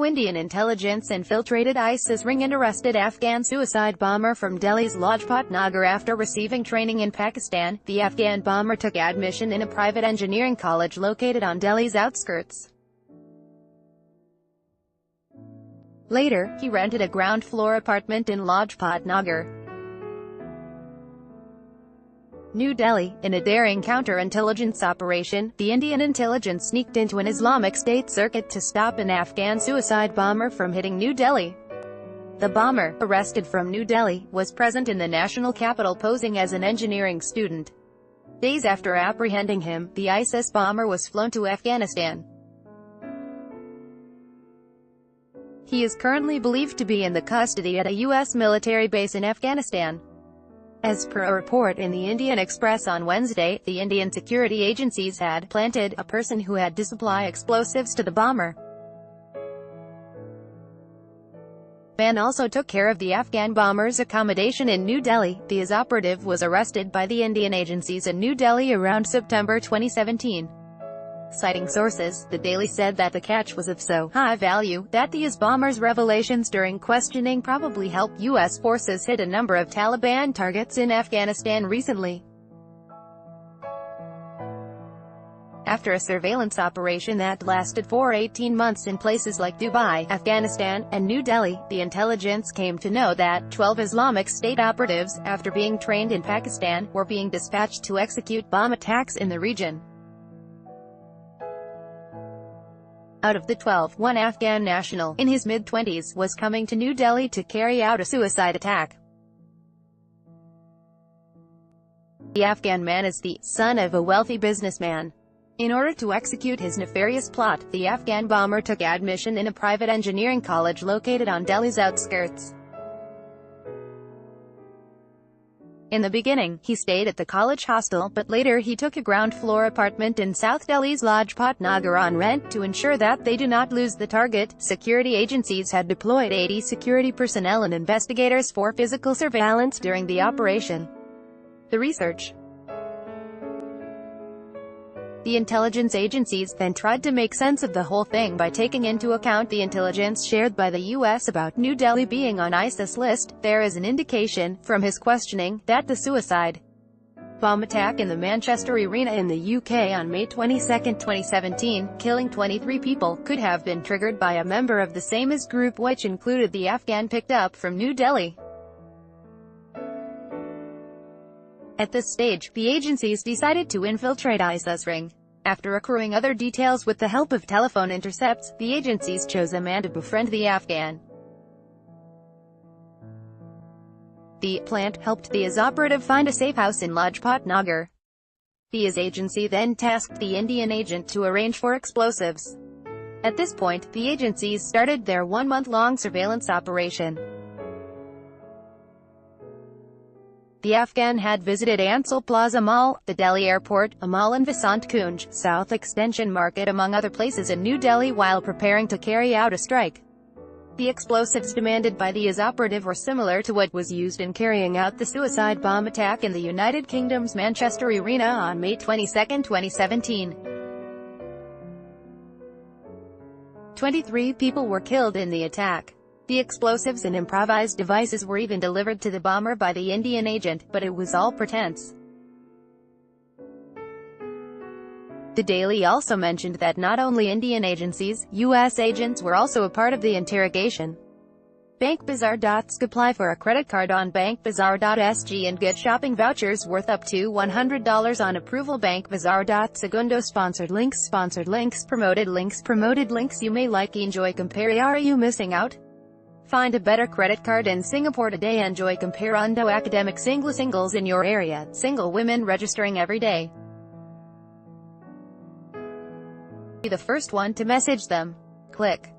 how Indian intelligence infiltrated ISIS ring and arrested Afghan suicide bomber from Delhi's Lajpat Nagar after receiving training in Pakistan. The Afghan bomber took admission in a private engineering college located on Delhi's outskirts. Later, he rented a ground-floor apartment in Lajpat Nagar, New Delhi. In a daring counterintelligence operation, the Indian intelligence sneaked into an Islamic State circuit to stop an Afghan suicide bomber from hitting New Delhi. The bomber, arrested from New Delhi, was present in the national capital posing as an engineering student. Days after apprehending him, the ISIS bomber was flown to Afghanistan. He is currently believed to be in the custody at a U.S. military base in Afghanistan. As per a report in the Indian Express on Wednesday, the Indian security agencies had planted a person who had to supply explosives to the bomber. The man also took care of the Afghan bomber's accommodation in New Delhi. The IS operative was arrested by the Indian agencies in New Delhi around September 2017. Citing sources, the Daily said that the catch was of so high value that the IS bomber's revelations during questioning probably helped U.S. forces hit a number of Taliban targets in Afghanistan recently. After a surveillance operation that lasted for 18 months in places like Dubai, Afghanistan, and New Delhi, the intelligence came to know that 12 Islamic State operatives, after being trained in Pakistan, were being dispatched to execute bomb attacks in the region. Out of the 12, one Afghan national, in his mid-20s, was coming to New Delhi to carry out a suicide attack. The Afghan man is the son of a wealthy businessman. In order to execute his nefarious plot, the Afghan bomber took admission in a private engineering college located on Delhi's outskirts. In the beginning, he stayed at the college hostel, but later he took a ground-floor apartment in South Delhi's Lajpat Nagar on rent to ensure that they do not lose the target. Security agencies had deployed 80 security personnel and investigators for physical surveillance during the operation. The intelligence agencies then tried to make sense of the whole thing by taking into account the intelligence shared by the U.S. about New Delhi being on ISIS list. There is an indication, from his questioning, that the suicide bomb attack in the Manchester Arena in the UK on May 22, 2017, killing 23 people, could have been triggered by a member of the same IS group, which included the Afghan picked up from New Delhi. At this stage, the agencies decided to infiltrate ISIS ring. After accruing other details with the help of telephone intercepts, the agencies chose a man to befriend the Afghan. The plant helped the IS operative find a safe house in Lajpat Nagar. The IS agency then tasked the Indian agent to arrange for explosives. At this point, the agencies started their one-month-long surveillance operation. The Afghan had visited Ansal Plaza Mall, the Delhi Airport, a mall in Vasant Kunj, South Extension Market among other places in New Delhi while preparing to carry out a strike. The explosives demanded by the IS operative were similar to what was used in carrying out the suicide bomb attack in the United Kingdom's Manchester Arena on May 22, 2017. 23 people were killed in the attack. The explosives and improvised devices were even delivered to the bomber by the Indian agent, but it was all pretense. The Daily also mentioned that not only Indian agencies, U.S. agents were also a part of the interrogation. BankBazaar.sg. Apply for a credit card on BankBazaar.sg and get shopping vouchers worth up to $100 on approval. BankBazaar.segundo. Sponsored links, promoted links you may like. Enjoy compare. Are you missing out? Find a better credit card in Singapore today. Enjoy compare undo academic singles in your area. Single women registering every day. Be the first one to message them. Click